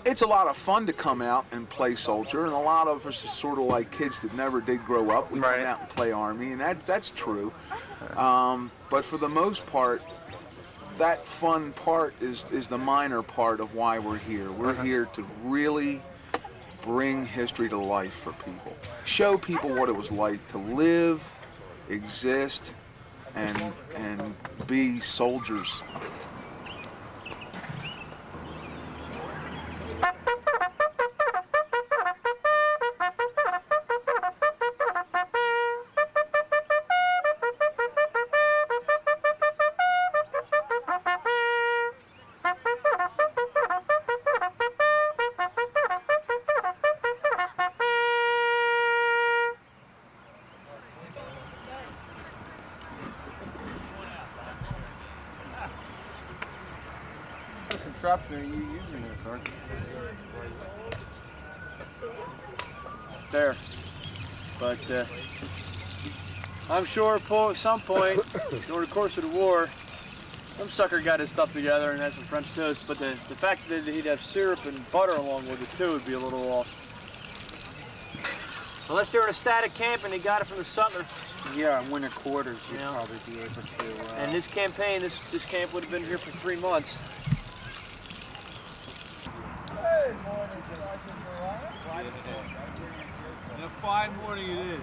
It's a lot of fun to come out and play soldier, and a lot of us are sort of like kids that never did grow up. We come out and play Army, and that's true. But for the most part, that fun part is the minor part of why we're here. We're here to really bring history to life for people. Show people what it was like to live, exist, and be soldiers. Are you using there, sir? There. But I'm sure at some point during the course of the war, some sucker got his stuff together and had some French toast. But the fact that he'd have syrup and butter along with it too would be a little off. Unless they're in a static camp and they got it from the Sutler. Yeah, winter quarters you'd probably be able to. And this campaign, this camp would have been here for 3 months. And a fine morning it is.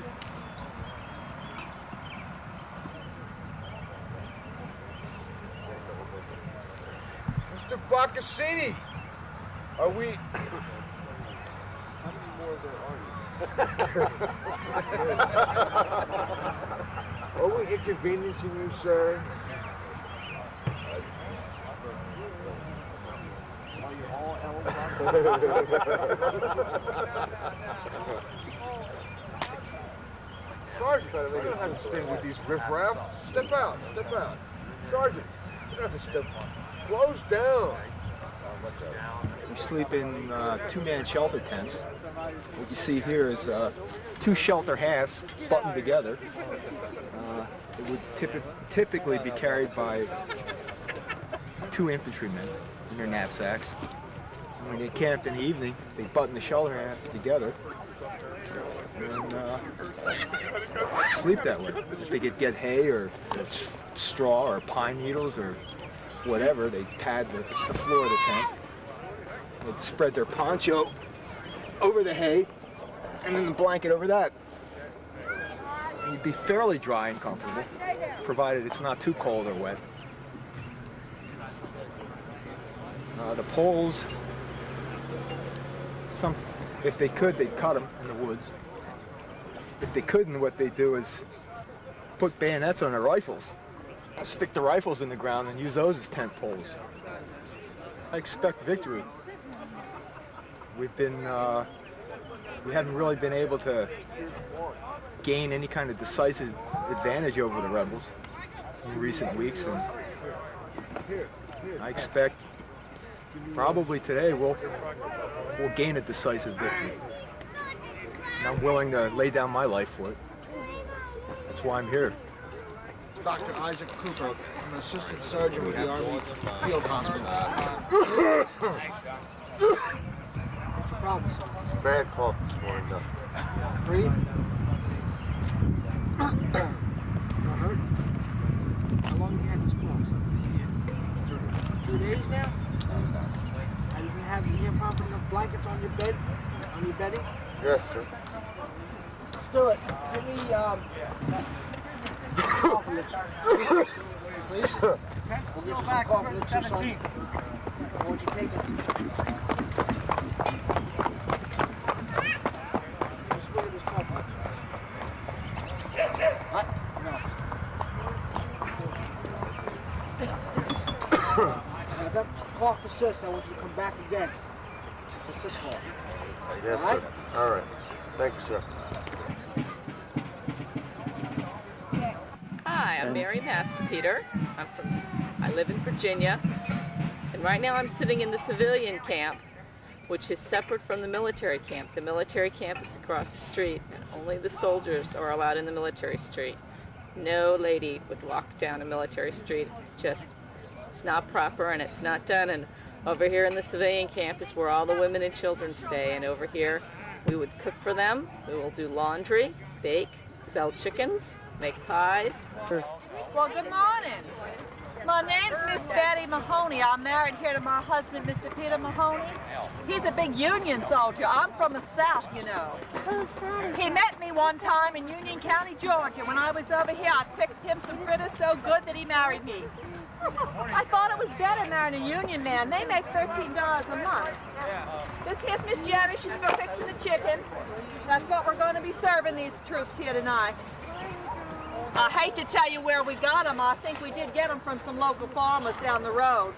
Mr. Baccassini, are we... How many more there are you? Are we inconveniencing you, sir? Sergeant, I don't have to stay with these riffraff. Step out, step out. Sergeant, you don't have to step on. Close down. We sleep in 2-man shelter tents. What you see here is 2 shelter halves buttoned together. It would typically be carried by 2 infantrymen in their knapsacks. And when they camped in the evening, they button the shelter halves together and sleep that way. If they could get hay or straw or pine needles or whatever, they pad the floor of the tent. They'd spread their poncho over the hay and then the blanket over that. And you'd be fairly dry and comfortable, provided it's not too cold or wet. The poles, if they could, they'd cut them in the woods. If they couldn't, what they do is put bayonets on their rifles, stick the rifles in the ground and use those as tent poles. I expect victory. We haven't really been able to gain any kind of decisive advantage over the rebels in recent weeks, and I expect probably today we'll gain a decisive victory. And I'm willing to lay down my life for it. That's why I'm here. Dr. Isaac Cooper, I'm an assistant surgeon with the Army Field Hospital. What's your problem, sir? It's a bad cough this morning, though. Breathe. Not hurt? How long have you had this cough, sir? 2 days now? Have you been having proper enough blankets on your bed? On your bedding? Yes, sir. Let's do it. Give me, cough elixir. Please? Okay. We'll get you some cough elixir, son. I want you to take it. Let's look at this cough elixir. What? No. Now that cough persists. I want you to come back again. Persist cough. Yes, all right? sir. All right. Thank you, sir. Hi, I'm Mary Masterpeter. I live in Virginia, and right now I'm sitting in the civilian camp, which is separate from the military camp. The military camp is across the street, and only the soldiers are allowed in the military street. No lady would walk down a military street. It's not proper, and it's not done in Over here in the civilian camp is where all the women and children stay, and over here we would cook for them. We will do laundry, bake, sell chickens, make pies. Well, good morning. My name's Miss Betty Mahoney. I'm married here to my husband, Mr. Peter Mahoney. He's a big Union soldier. I'm from the South, you know. He met me one time in Union County, Georgia. When I was over here, I fixed him some fritters so good that he married me. I thought it was better marrying a Union man. They make $13 a month. This here's Miss Jenny. She's for fixing the chicken. That's what we're going to be serving these troops here tonight. I hate to tell you where we got them. I think we did get them from some local farmers down the road.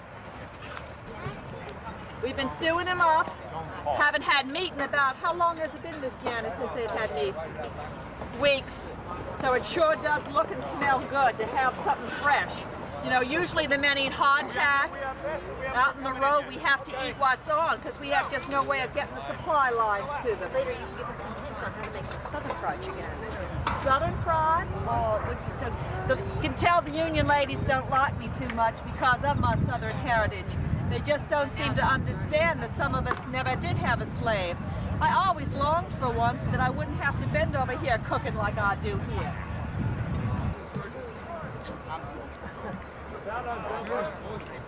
We've been stewing them up. Haven't had meat in about, how long has it been, Miss Janet, since they've had meat? Weeks. So it sure does look and smell good to have something fresh. You know, usually the men eat hardtack. Out in the road, we have to eat what's on because we have just no way of getting the supply lines to them. Later, you can give us some hints on how to make some southern fried chicken. Southern fried? Oh, you can tell the Union ladies don't like me too much because of my Southern heritage. They just don't seem to understand that some of us never did have a slave. I always longed for one so that I wouldn't have to bend over here cooking like I do here.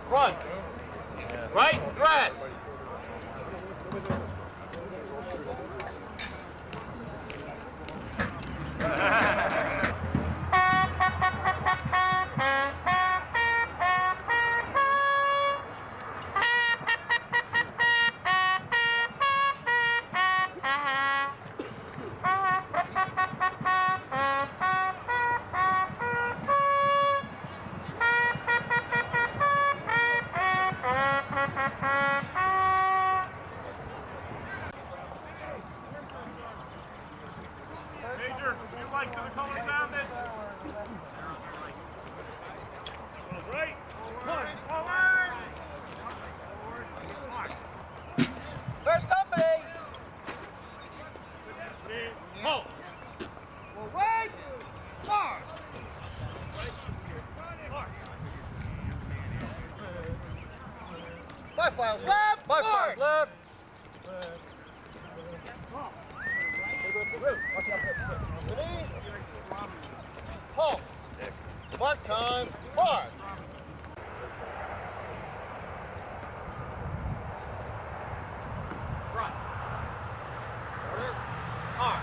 Front. Right, right. Files left, Five march! left. Ready? Halt. Mark time, march! Front. Arm.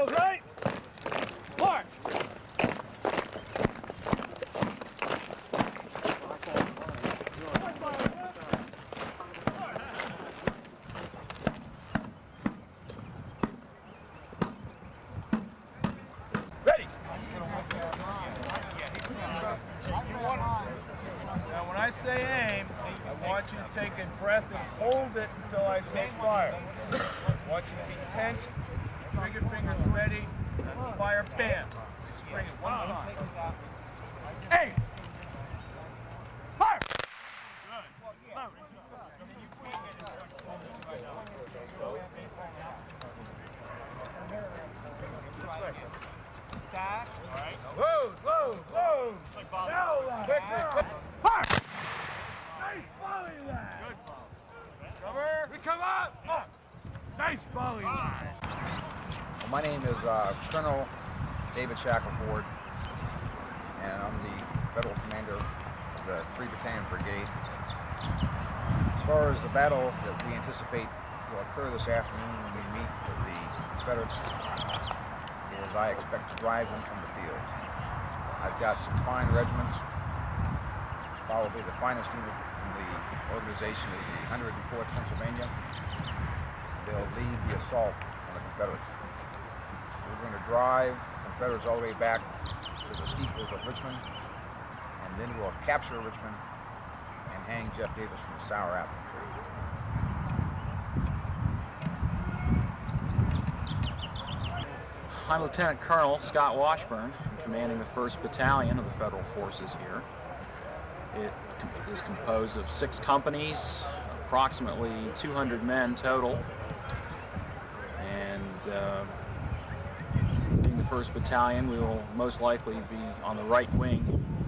Right? March! Ready! Now when I say aim, I want you to take a breath and hold it until I say fire. I want you to be tense. Trigger fingers ready, and fire, bam. Spring it one time. Aim! Fire! Stack. Whoa, whoa, whoa! Now, quick, quick. Fire! Nice volley, lad! Good volley. Cover. We come up. Nice volley, lad. My name is Colonel David Shackelford, and I'm the Federal Commander of the 3 Battalion Brigade. As far as the battle that we anticipate will occur this afternoon when we meet with the Confederates, is I expect to drive them from the field. I've got some fine regiments. Probably the finest unit in the organization is the 104th Pennsylvania. They'll lead the assault on the Confederates. We're going to drive the Confederates all the way back to the steeples of Richmond, and then we'll capture Richmond and hang Jeff Davis from the Sour Apple Tree. I'm Lieutenant Colonel Scott Washburn, commanding the 1st Battalion of the Federal Forces here. It is composed of 6 companies, approximately 200 men total, and being the 1st Battalion, we will most likely be on the right wing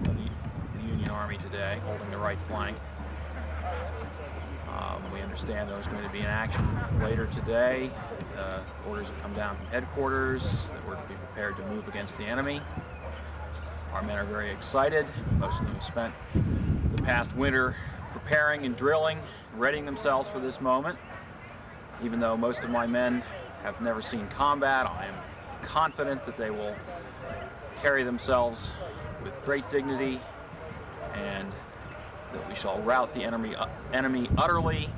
of the Union Army today, holding the right flank. We understand there's going to be an action later today. Orders have come down from headquarters that we're to be prepared to move against the enemy. Our men are very excited. Most of them have spent the past winter preparing and drilling, readying themselves for this moment. Even though most of my men have never seen combat, I am confident that they will carry themselves with great dignity and that we shall rout the enemy utterly,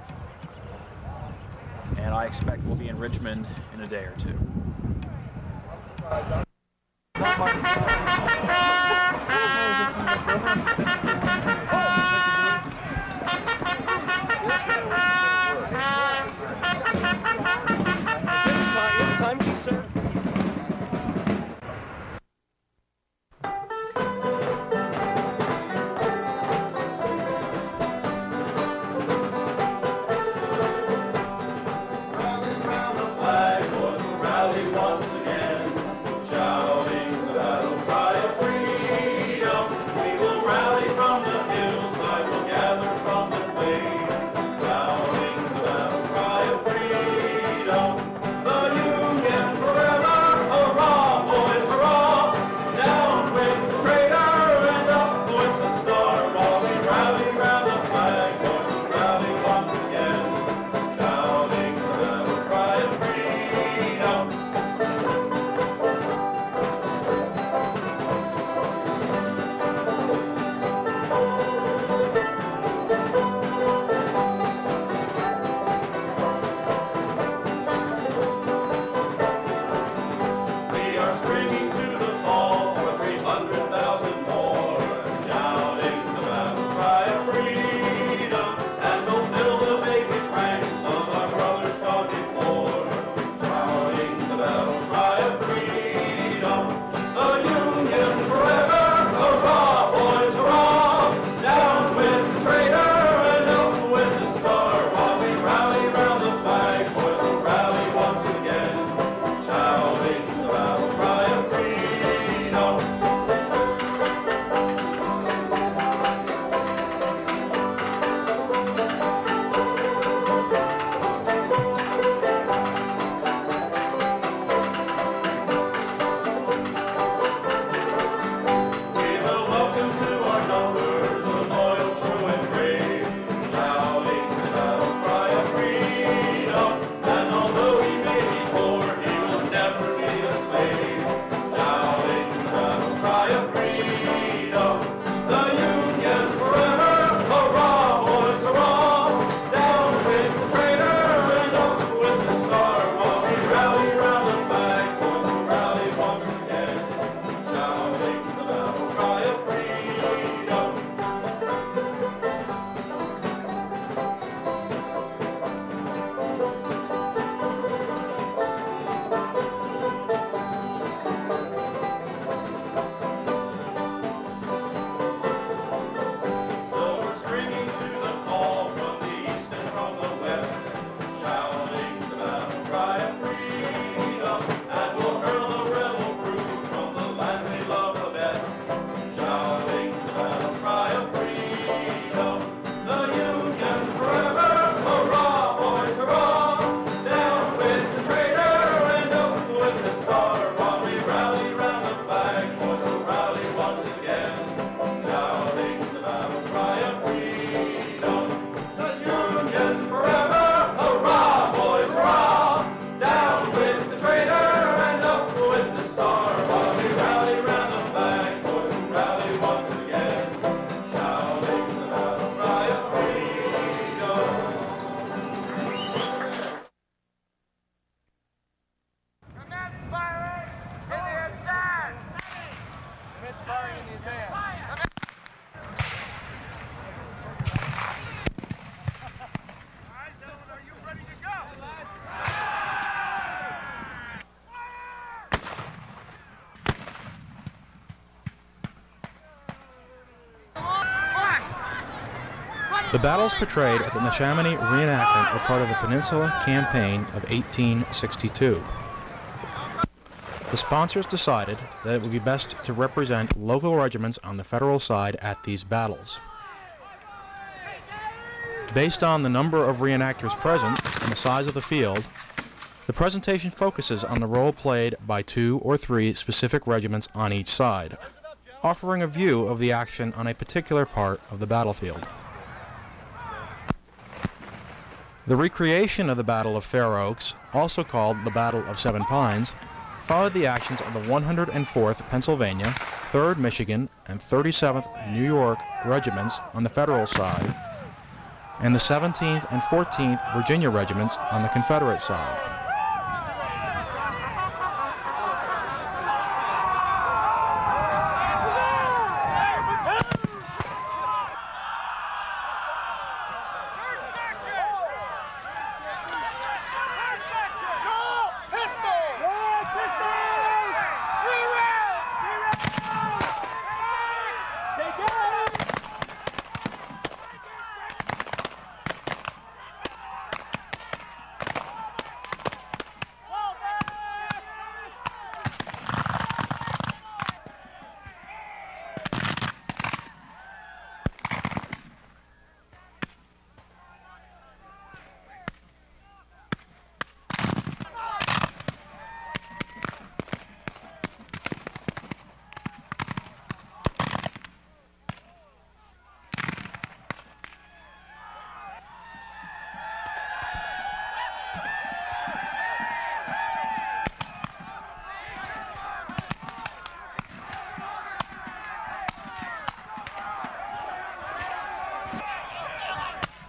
and I expect we'll be in Richmond in a day or 2. Time key, sir. The battles portrayed at the Neshaminy reenactment were part of the Peninsula Campaign of 1862. The sponsors decided that it would be best to represent local regiments on the Federal side at these battles. Based on the number of reenactors present and the size of the field, the presentation focuses on the role played by 2 or 3 specific regiments on each side, offering a view of the action on a particular part of the battlefield. The recreation of the Battle of Fair Oaks, also called the Battle of Seven Pines, followed the actions of the 104th Pennsylvania, 3rd Michigan, and 37th New York regiments on the Federal side, and the 17th and 14th Virginia regiments on the Confederate side.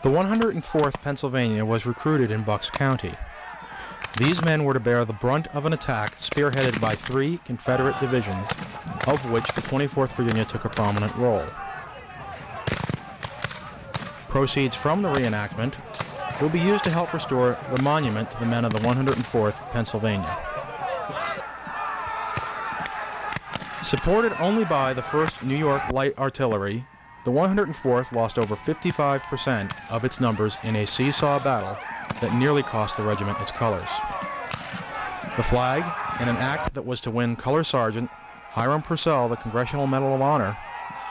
The 104th Pennsylvania was recruited in Bucks County. These men were to bear the brunt of an attack spearheaded by 3 Confederate divisions, of which the 24th Virginia took a prominent role. Proceeds from the reenactment will be used to help restore the monument to the men of the 104th Pennsylvania. Supported only by the 1st New York Light Artillery, the 104th lost over 55% of its numbers in a seesaw battle that nearly cost the regiment its colors. The flag, in an act that was to win Color Sergeant Hiram Purcell the Congressional Medal of Honor,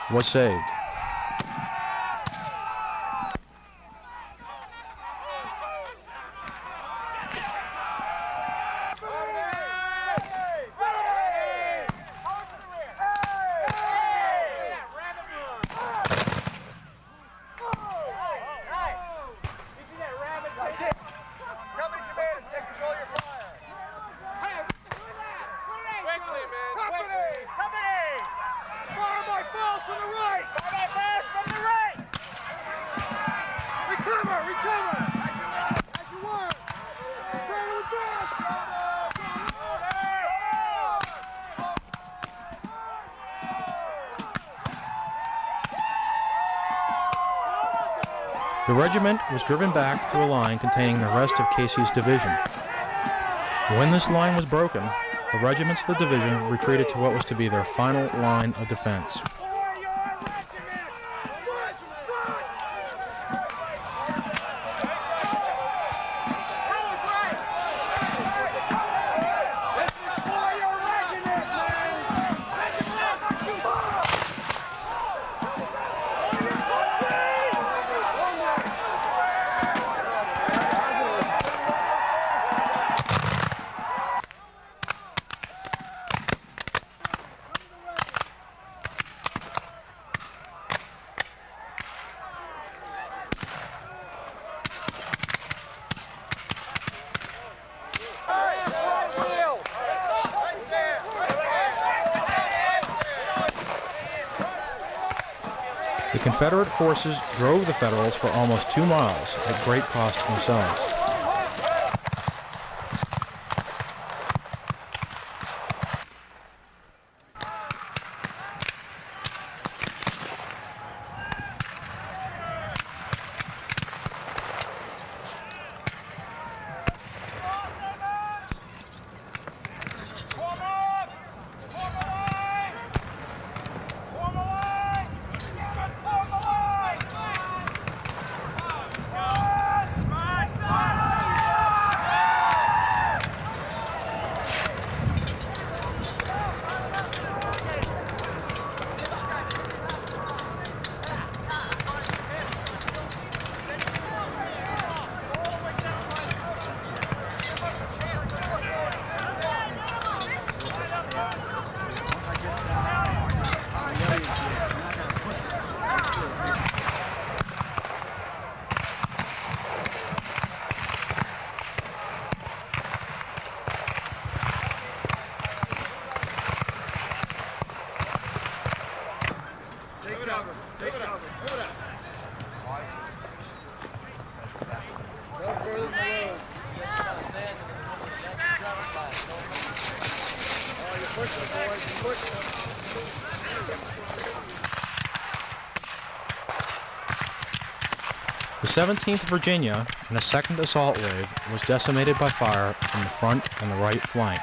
was saved. The regiment was driven back to a line containing the rest of Casey's division. When this line was broken, the regiments of the division retreated to what was to be their final line of defense. The Confederate forces drove the Federals for almost 2 miles at great cost to themselves. Take cover. Take cover. No further than the road. Oh, you're pushing it, boys. You're pushing it. The 17th Virginia, in a second assault wave, was decimated by fire from the front and the right flank.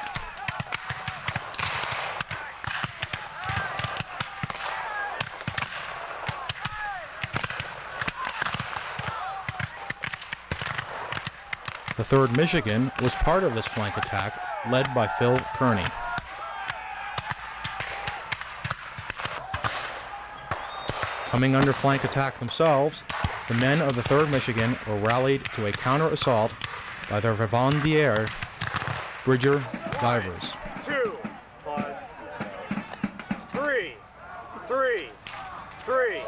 The 3rd Michigan was part of this flank attack, led by Phil Kearney. Coming under flank attack themselves, the men of the 3rd Michigan were rallied to a counter-assault by their Vivandière Bridger divers. 2, pause. 3, 3, 3.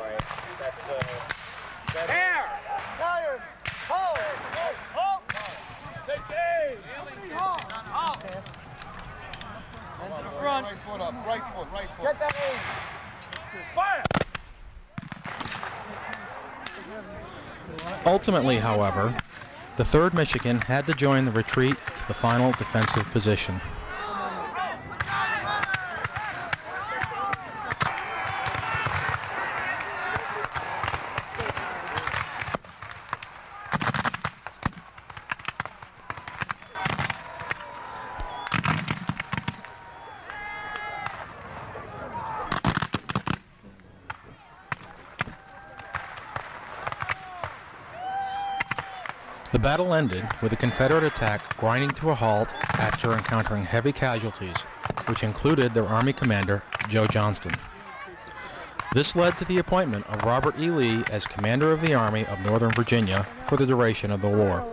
That's air! Fire! Hold! Hold! Take aim! Hold! And the front. Right foot up, right foot, right foot. Get that aim! Fire! Ultimately, however, the 3rd Michigan had to join the retreat to the final defensive position. The battle ended with the Confederate attack grinding to a halt after encountering heavy casualties, which included their Army commander, Joe Johnston. This led to the appointment of Robert E. Lee as commander of the Army of Northern Virginia for the duration of the war.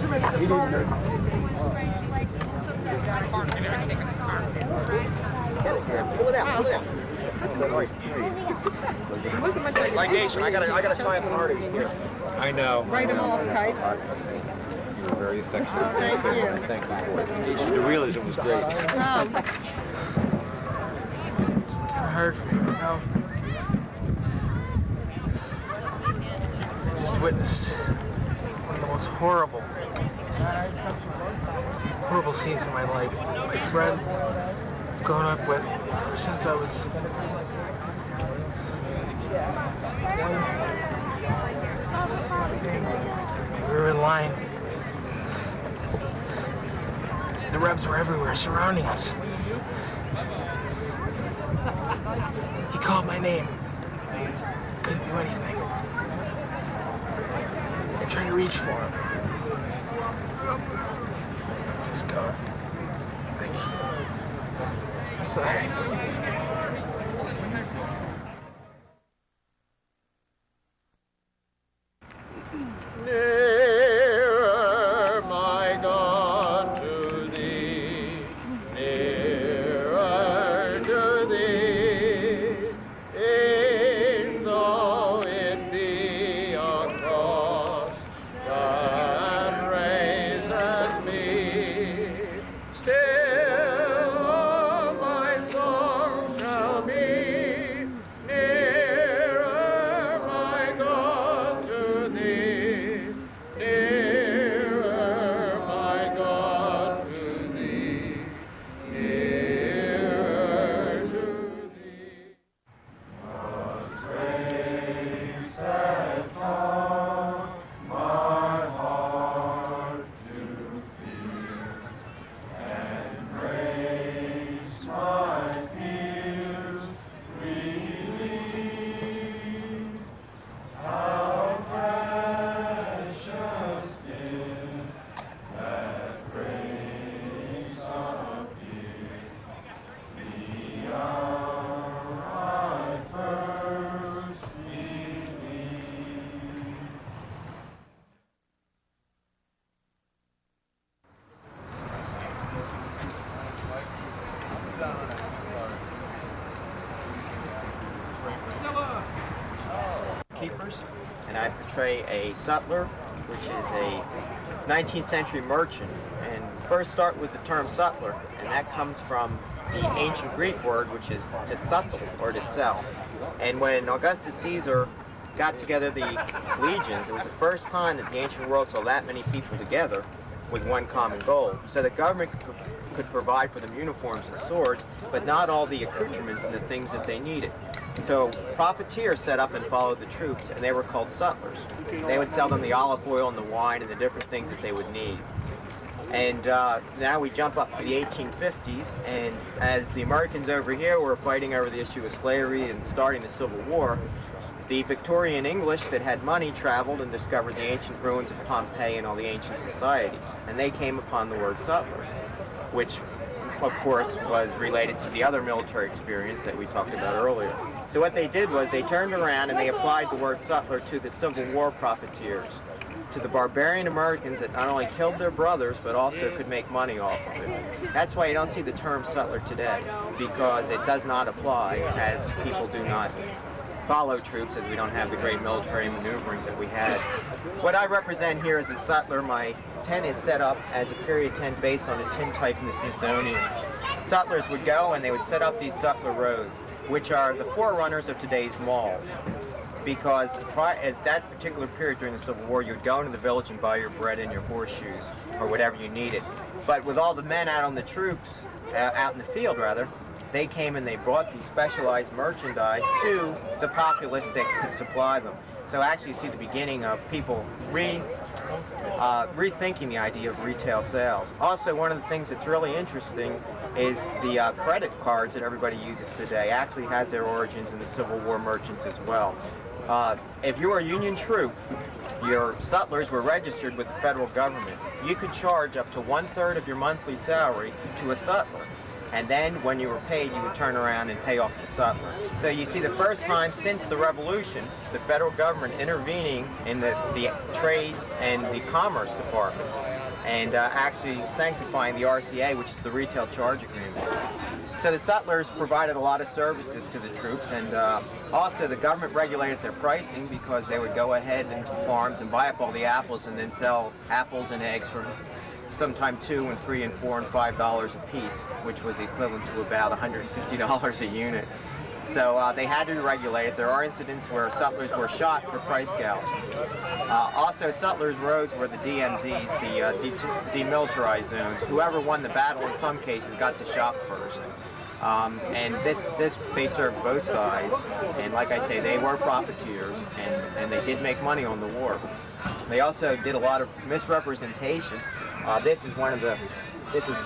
Pull it out, pull it out. Ligation, I gotta try it harder here. I know. Write them all tight. You were very affectionate. Thank you. Thank you for it. The realism was great. Oh. It's kind of hard for me, you know. I just witnessed one of the most horrible scenes in my life. My friend I've grown up with ever since I was we were in line. The Rebs were everywhere, surrounding us. He called my name. Couldn't do anything. I tried to reach for him. He was gone. Thank you. I'm sorry. Nearer, my God, to thee, nearer to thee, e'en though it be a cross that raiseth me, still my song shall be, nearer, my God, to thee, nearer, my God, to thee, nearer to thee. What grace sets on my heart to feel, and grace my fears relieve. How precious did that grace appear the hour I first believed. Keepers, and I portray a sutler, which is a 19th century merchant. And first start with the term sutler, and that comes from the ancient Greek word, which is to suttle, or to sell. And when Augustus Caesar got together the legions, it was the first time that the ancient world saw that many people together with one common goal. So the government could provide for them uniforms and swords, but not all the accoutrements and the things that they needed. So profiteers set up and followed the troops, and they were called sutlers. They would sell them the olive oil and the wine and the different things that they would need. And now we jump up to the 1850s, and as the Americans over here were fighting over the issue of slavery and starting the Civil War, the Victorian English that had money traveled and discovered the ancient ruins of Pompeii and all the ancient societies. And they came upon the word sutler, which of course was related to the other military experience that we talked about earlier. So what they did was they turned around and they applied the word sutler to the Civil War profiteers, to the barbarian Americans that not only killed their brothers but also could make money off of it. That's why you don't see the term sutler today, because it does not apply, as people do not follow troops, as we don't have the great military maneuverings that we had. What I represent here is a sutler. My tent is set up as a period tent based on a tintype in the Smithsonian. Sutlers would go and they would set up these sutler rows, which are the forerunners of today's malls. Because at that particular period during the Civil War, you would go into the village and buy your bread and your horseshoes, or whatever you needed. But with all the men out on the troops, out in the field rather, they came and they brought these specialized merchandise to the populace that could supply them. So actually you see the beginning of people rethinking the idea of retail sales. Also, one of the things that's really interesting is the credit cards that everybody uses today actually has their origins in the Civil War merchants as well. If you were a Union troop, your sutlers were registered with the federal government. You could charge up to 1/3 of your monthly salary to a sutler. and then when you were paid, you would turn around and pay off the sutler. So you see the first time since the Revolution, the federal government intervening in the trade and the commerce department, and actually sanctifying the RCA, which is the retail charge agreement. So the sutlers provided a lot of services to the troops, and also the government regulated their pricing because they would go ahead into farms and buy up all the apples and then sell apples and eggs for sometime $2 and $3 and $4 and $5 a piece, which was equivalent to about $150 a unit. So they had to regulate it. There are incidents where sutlers were shot for price gouging. Also, sutlers' roads were the DMZs, the demilitarized zones. Whoever won the battle in some cases got to shop first. And they served both sides. And like I say, they were profiteers, and they did make money on the war. They also did a lot of misrepresentation. This is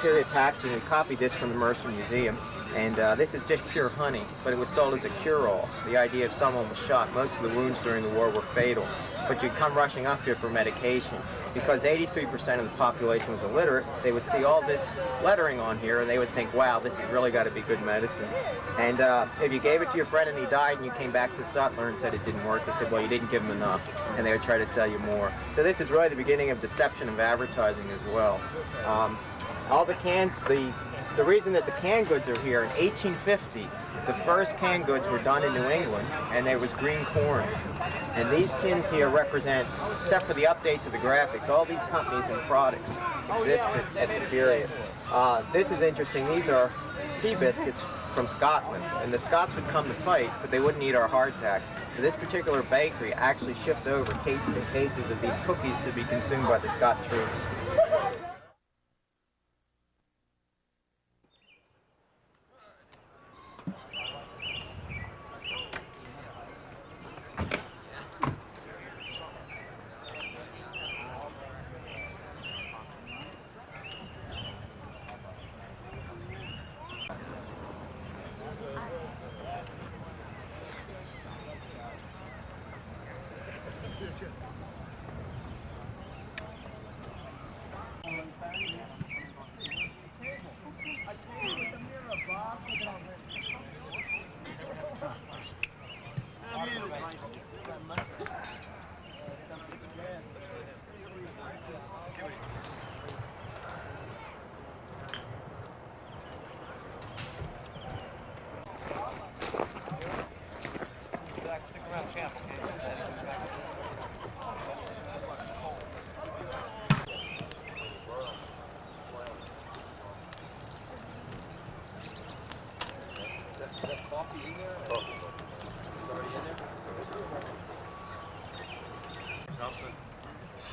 period packaging. We copied this from the Mercer Museum. And this is just pure honey, but it was sold as a cure-all. The idea if someone was shot, most of the wounds during the war were fatal. But you'd come rushing up here for medication. Because 83% of the population was illiterate, they would see all this lettering on here and they would think, wow, this has really got to be good medicine. And if you gave it to your friend and he died and you came back to the sutler and said it didn't work, they said, well, you didn't give him enough. And they would try to sell you more. So this is really the beginning of deception of advertising as well. All the cans, the reason that the canned goods are here, in 1850, the first canned goods were done in New England, and there was green corn. And these tins here represent, except for the updates of the graphics, all these companies and products existed at the period. This is interesting. These are tea biscuits from Scotland, and the Scots would come to fight, but they wouldn't eat our hardtack. So this particular bakery actually shipped over cases and cases of these cookies to be consumed by the Scot troops.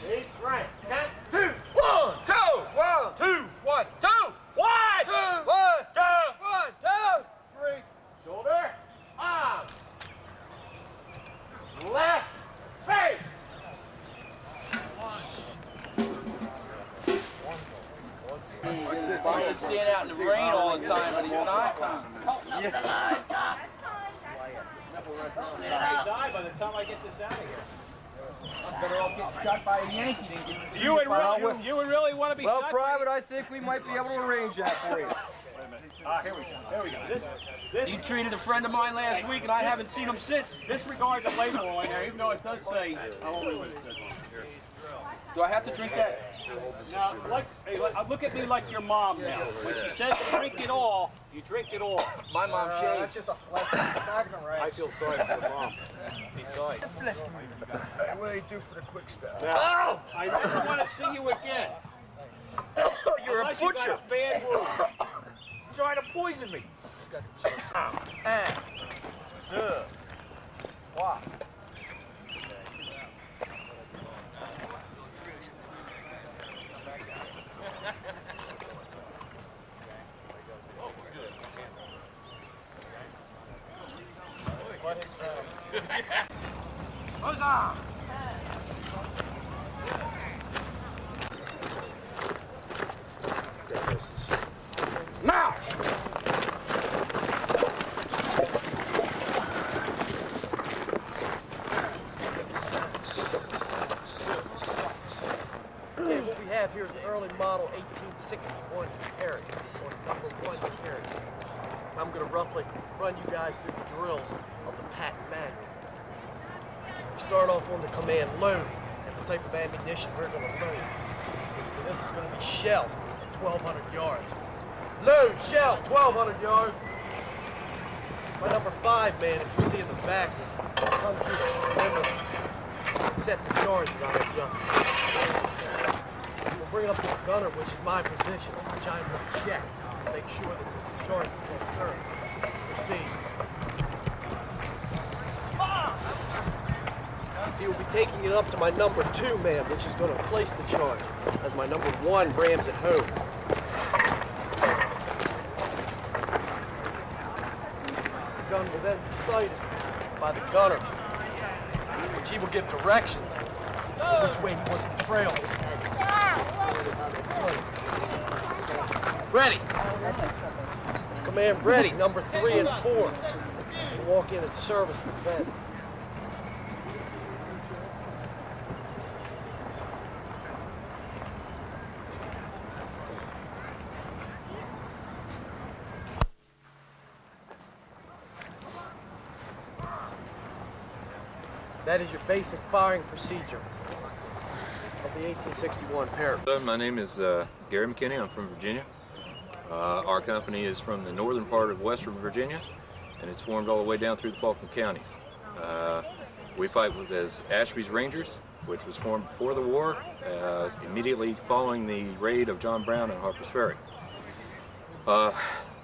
Hey, Frank, count 2. 1, 2. 1, 2. 1, 2. 1, 2. 1, 2. 1, 2. 3. Shoulder. Arm. Left. Face. Why you stand out in the rain all the time, but he's not? Yeah. I'll die by the time I get this out of here. I'm better off getting shot by a Yankee than getting You would really want to be shot? Well, Private, I think we might be able to arrange that for you. Here we go. Here we go. This You treated a friend of mine last week, and I haven't seen him since. disregard the label on there, even though it does say. Do I have to drink that? Now, hey, look at me like your mom now. When she says drink it all, you drink it all. My mom shaves. That's just a I feel sorry for the mom. Besides. What do they do for the quick stuff? Now, I never want to see you again. You're Unless a butcher. You got a bad wound. Trying to poison me. Wow. Huzzah! Now! What we have here is an early model 1861 Harry, or number 1 Harry. I'm going to roughly run you guys through the drills of the patent manual. We start off on the command load and the type of ammunition we're going to load. And this is going to be shell at 1,200 yards. Load shell 1,200 yards. My number 5 man, if you see in the back, will come through the limit, set the charge that I adjusted. We'll bring it up to the gunner, which is my position, which I'm going to check to make sure that the charge is on serve. Proceed. He will be taking it up to my number 2 man, which is going to place the charge, as my number 1 rams it home. The gun will then be sighted by the gunner, which he will give directions on which way he wants to trail. Ready. Command ready, number 3 and 4. We'll walk in and service the vent. That is your basic firing procedure of the 1861 Parrot. My name is Gary McKinney. I'm from Virginia. Our company is from the northern part of western Virginia, and it's formed all the way down through the Falkland counties. We fight as Ashby's Rangers, which was formed before the war, immediately following the raid of John Brown and Harper's Ferry.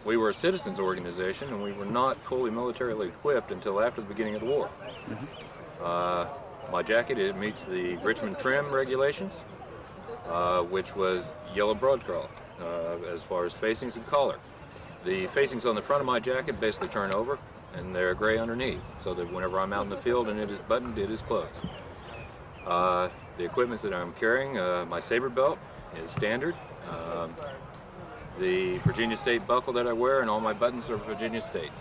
We were a citizens organization, and we were not fully militarily equipped until after the beginning of the war. My jacket, it meets the Richmond trim regulations, which was yellow broadcloth as far as facings and collar. The facings on the front of my jacket basically turn over, and they're gray underneath, so that whenever I'm out in the field and it is buttoned, it is closed. The equipment that I'm carrying, my saber belt is standard. The Virginia State buckle that I wear and all my buttons are Virginia States.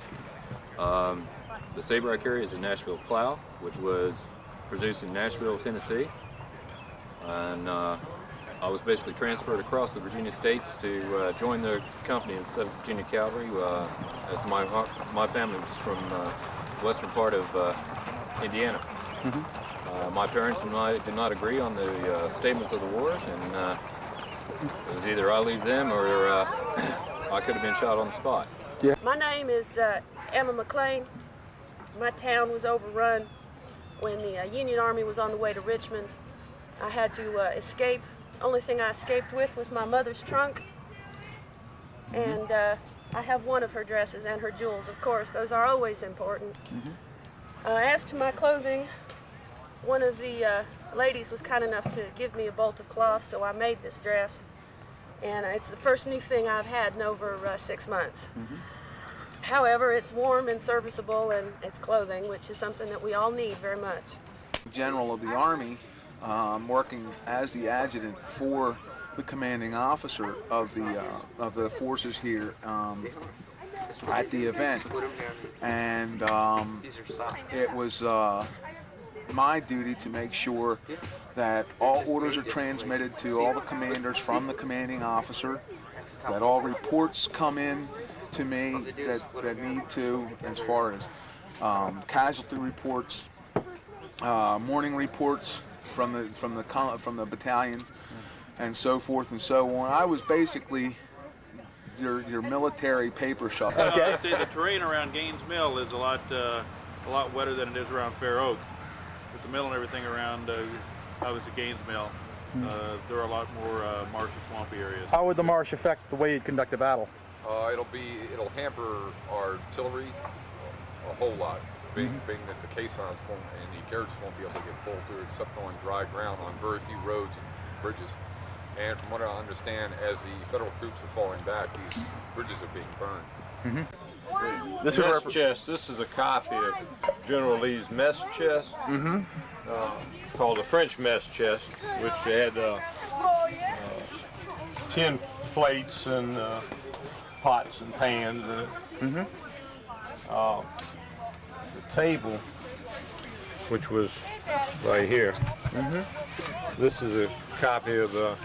The saber I carry is a Nashville plow, which was produced in Nashville, Tennessee. And I was basically transferred across the Virginia States to join the company in 7th Virginia Cavalry. As my family was from the western part of Indiana. My parents and I did not agree on the statements of the war, and it was either I leave them or I could have been shot on the spot. Yeah. My name is Emma McLean. My town was overrun when the Union Army was on the way to Richmond. I had to escape. Only thing I escaped with was my mother's trunk. And I have one of her dresses and her jewels, of course. Those are always important. As to my clothing, one of the ladies was kind enough to give me a bolt of cloth, so I made this dress. And it's the first new thing I've had in over 6 months. However, it's warm and serviceable, and it's clothing, which is something that we all need very much. General of the Army, working as the adjutant for the commanding officer of the forces here at the event, and it was my duty to make sure that all orders are transmitted to all the commanders from the commanding officer, that all reports come in to me that need to, as far as casualty reports, morning reports from the battalion, and so forth and so on. I was basically your military paper shuffle. Okay. I'd say the terrain around Gaines Mill is a lot wetter than it is around Fair Oaks. With the mill and everything around, obviously Gaines Mill, there are a lot more marshy, swampy areas. How would the marsh affect the way you conduct a battle? It'll hamper our artillery a whole lot, being that the caissons and the carriages won't be able to get pulled through except on dry ground on very few roads and bridges. And from what I understand, as the federal troops are falling back, these bridges are being burned. This mess chest. This is a copy of General Lee's mess chest, called the French mess chest, which had tin plates and pots and pans in it. The table, which was right here. This is a copy of a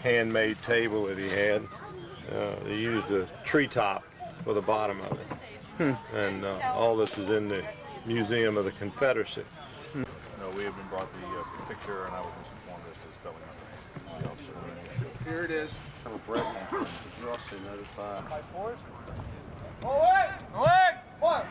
handmade table that he had. They used a treetop for the bottom of it. And all this is in the Museum of the Confederacy. No, we have been brought the picture, and I was informed that there's spelling on Here it is. Have a breath. Did you also notify? Away! Away! What?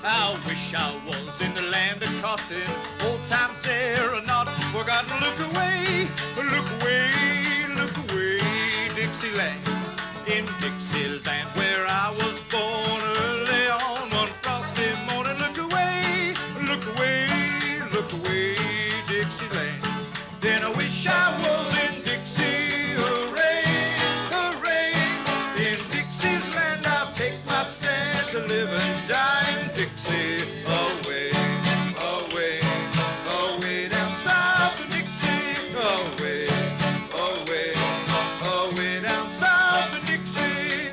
I wish I was in the land of cotton, old time Sarah, not forgotten. Look away, Dixieland. In Dixieland where I was born early on one frosty morning. Look away, Dixieland. Then I wish I was in Dixie, hooray, hooray. In Dixie's land I'll take my stand to live and die in Dixie. Away, away, away down south of Dixie. Away, away, away down south of Dixie.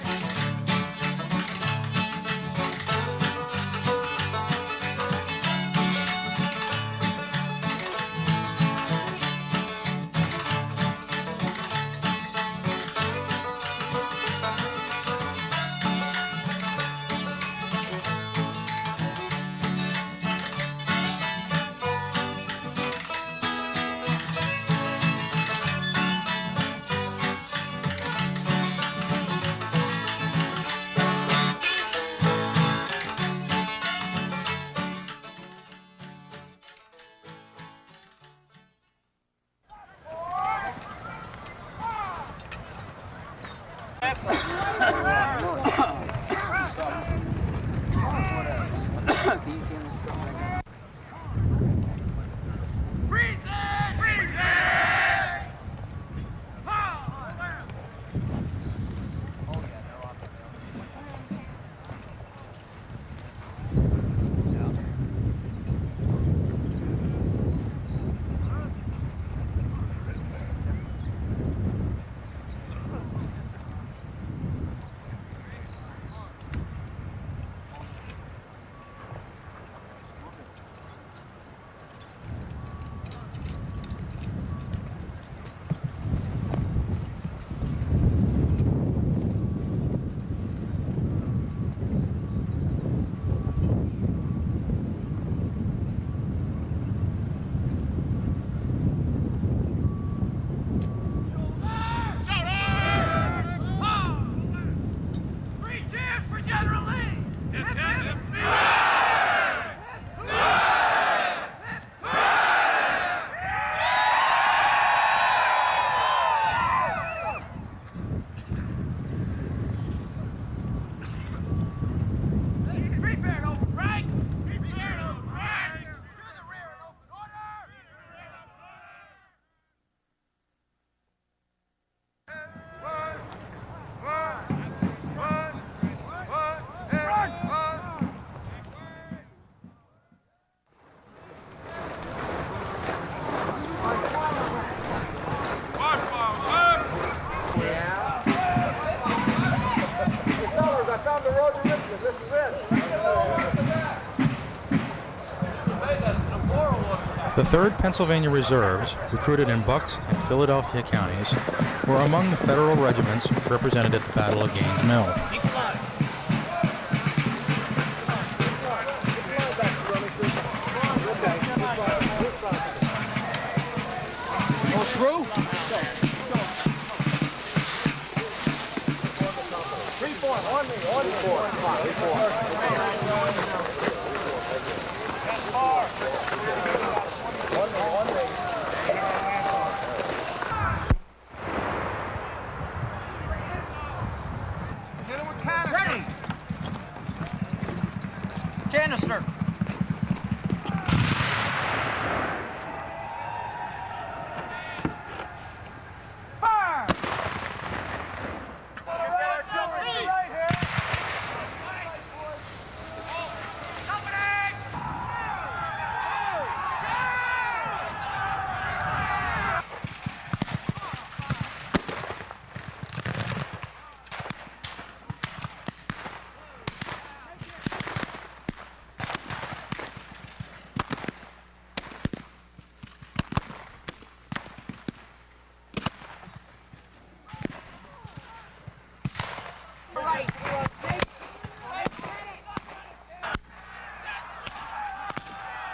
The 3rd Pennsylvania Reserves, recruited in Bucks and Philadelphia counties, were among the Federal regiments represented at the Battle of Gaines' Mill. Go through. 3-4, on me, 3-4. Ready. Canister. Fire!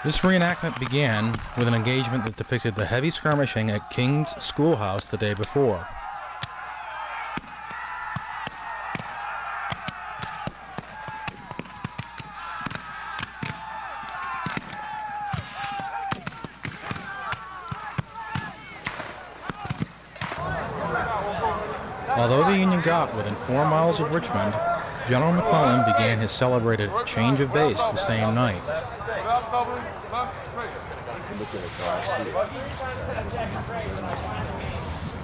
This reenactment began with an engagement that depicted the heavy skirmishing at King's Schoolhouse the day before. Although the Union got within 4 miles of Richmond, General McClellan began his celebrated change of base the same night.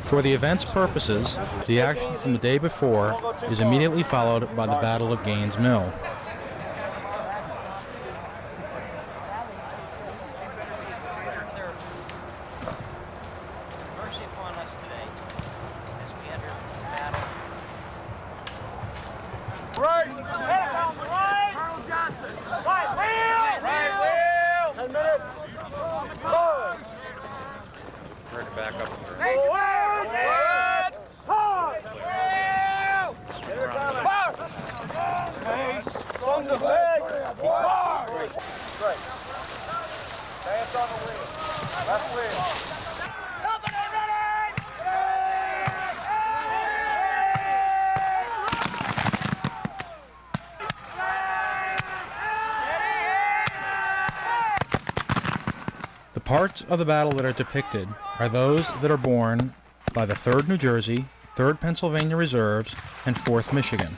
For the event's purposes, the action from the day before is immediately followed by the Battle of Gaines' Mill. The parts of the battle that are depicted are those that are borne by the 3rd New Jersey, 3rd Pennsylvania Reserves, and 4th Michigan.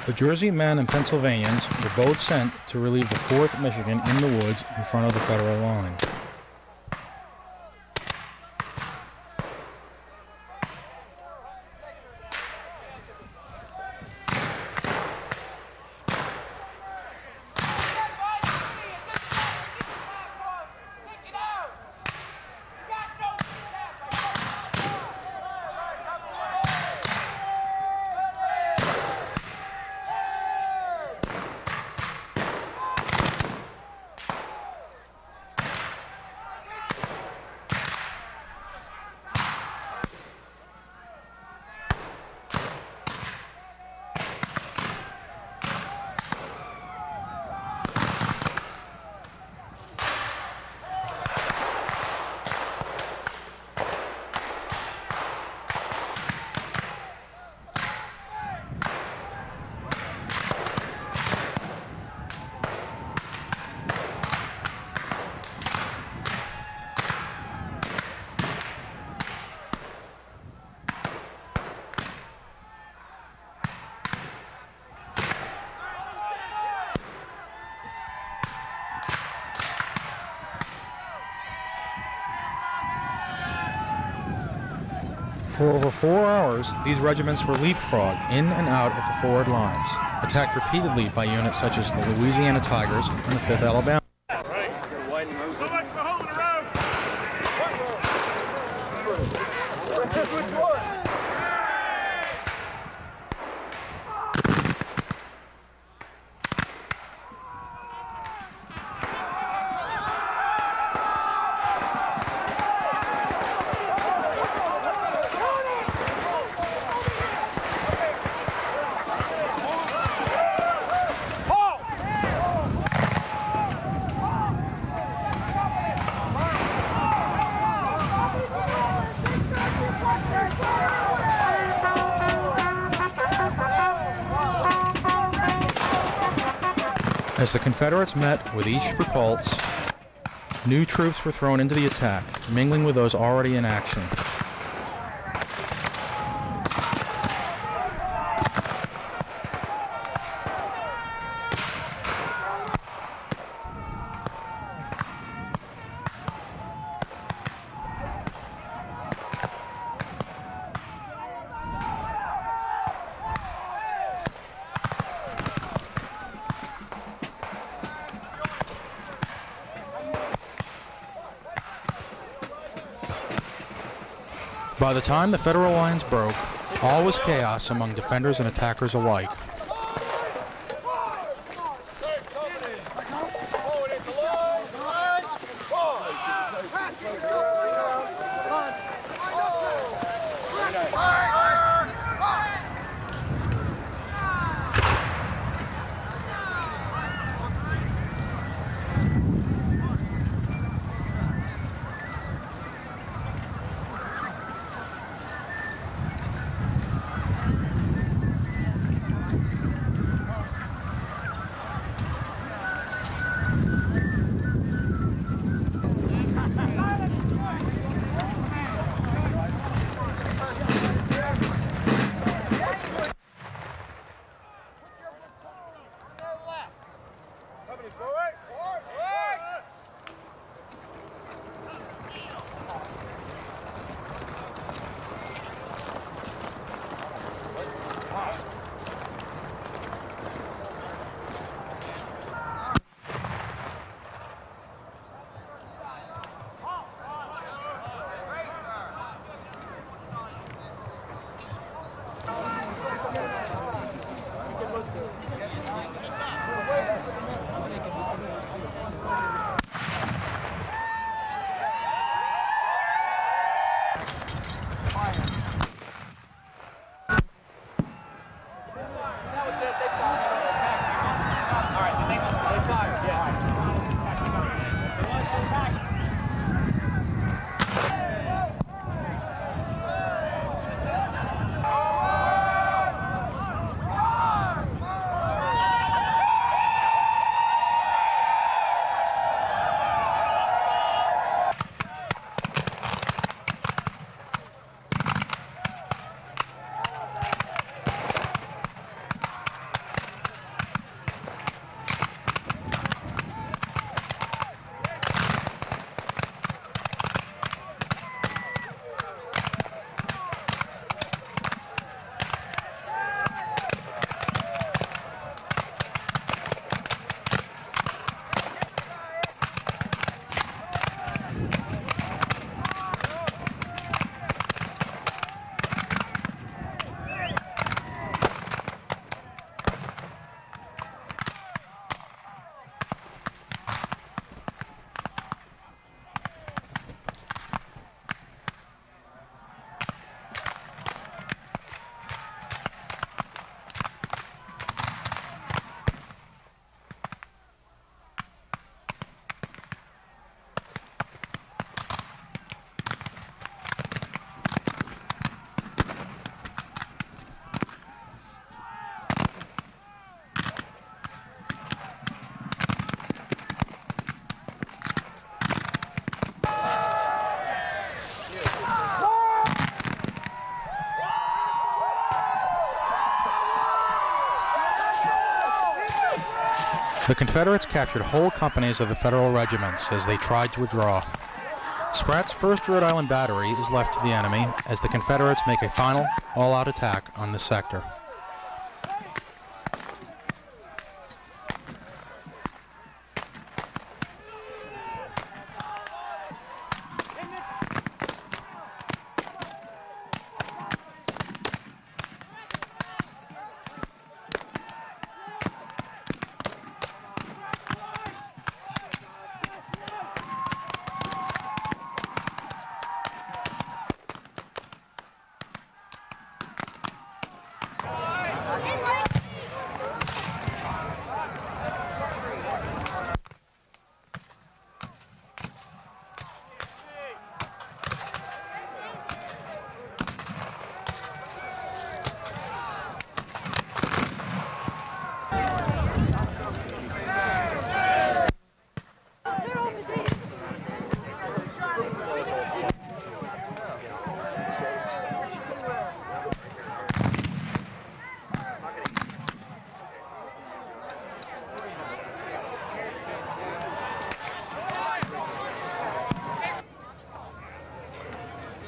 The Jersey men and Pennsylvanians were both sent to relieve the 4th Michigan in the woods in front of the Federal line. For over 4 hours, these regiments were leapfrogged in and out of the forward lines, attacked repeatedly by units such as the Louisiana Tigers and the 5th Alabama. As the Confederates met with each repulse, new troops were thrown into the attack, mingling with those already in action. By the time the Federal lines broke, all was chaos among defenders and attackers alike. The Confederates captured whole companies of the Federal regiments as they tried to withdraw. Spratt's 1st Rhode Island Battery is left to the enemy as the Confederates make a final, all-out attack on this sector.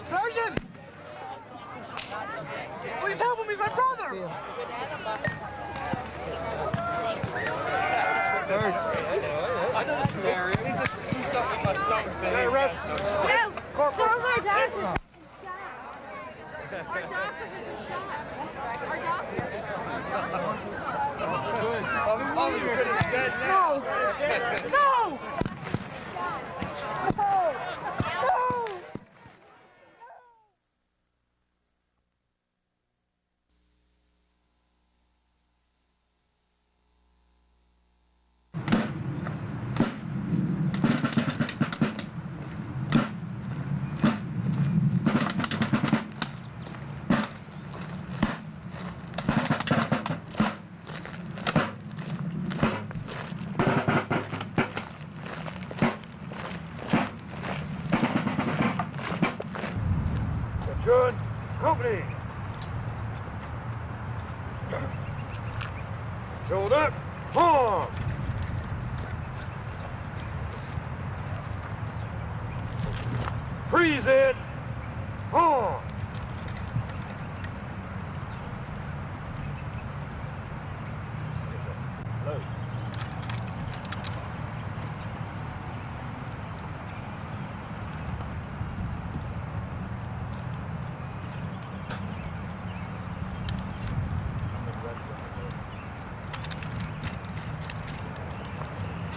Sergeant! Please help him, he's my brother! I know the scenario. He just threw something in my stomach saying, hey, Rev. No! Start my doctor! Our doctors are just shot. Our doctors. I'm as good as dead now. No! No! Attention, company. Shoulder, arm. Freeze it, arm.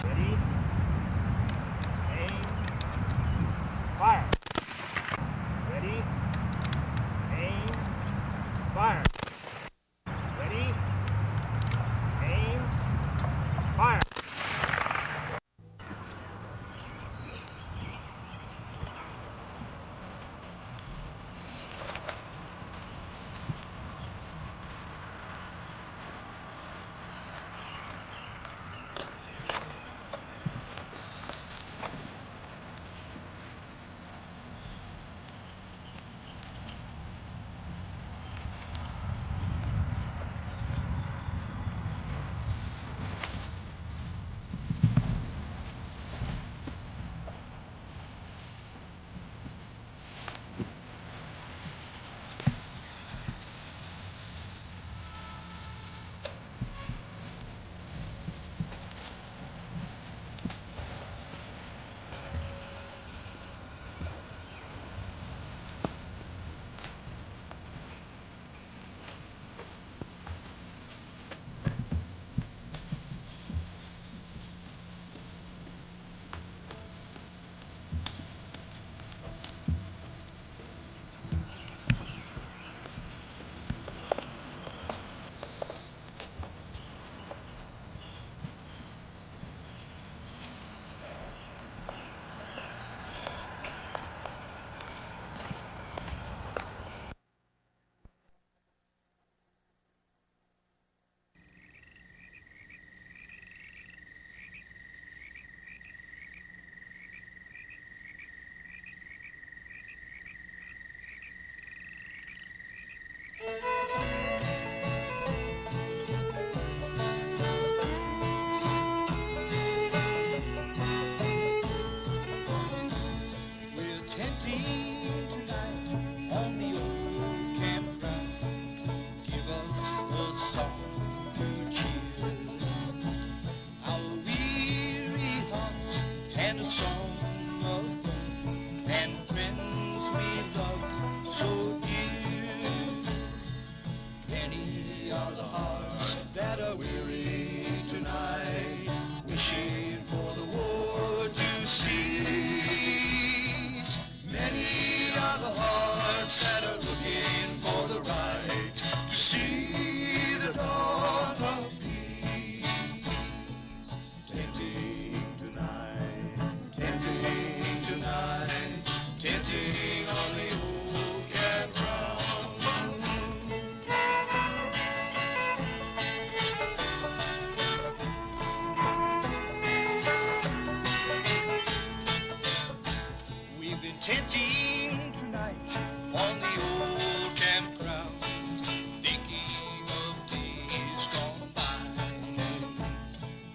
Ready? Aim. Fire. song of home and friends we love so dear. Many are the hearts that are weary tonight, wishing for the war to cease. Many are the hearts that are looking for the right to see the dawn of peace. Tenting tonight, tenting tonight, tenting on the old campground. We've been tenting tonight on the old campground, thinking of days gone by,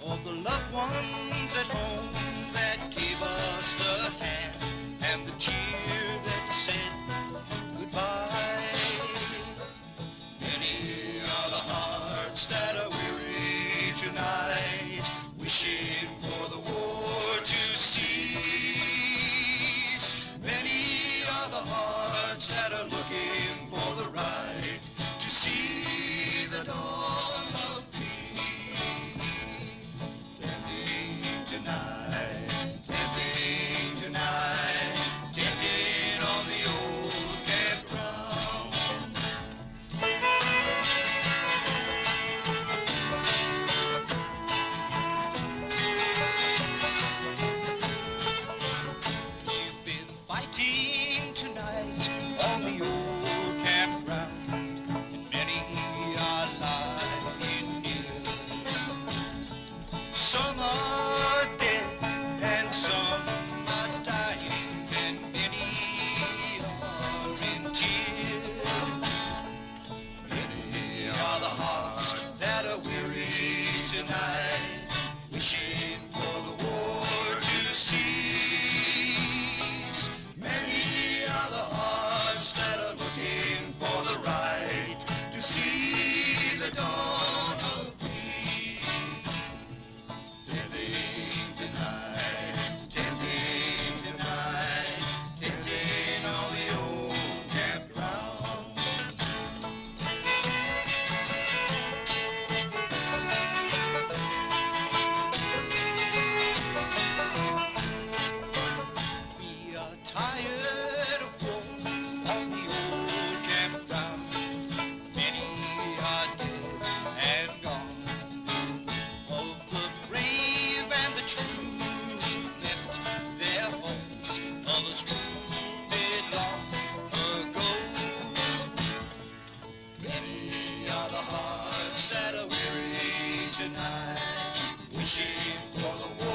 of the loved ones at home that gave us the hand and the cheer that said goodbye. Many are the hearts that are weary tonight, wishing for the war to cease. Many are the hearts that are looking for the right to see the dawn of peace. Tenting tonight, tenting tonight, tenting on the old campground. We've been fighting tonight on the old campground, and many are lying here. Some are dead and some are dying, and many are in tears. Many are the hearts that are weary tonight, wishing for the war to cease. Many are the hearts that are looking for the right to see the dawn of peace. Tenting tonight, tenting tonight, tenting on the old campground. We are tired of war on the old campground. Many are dead and gone. Of the brave and the true left their homes, others wounded long ago. Many are the hearts that are weary tonight, wishing for the war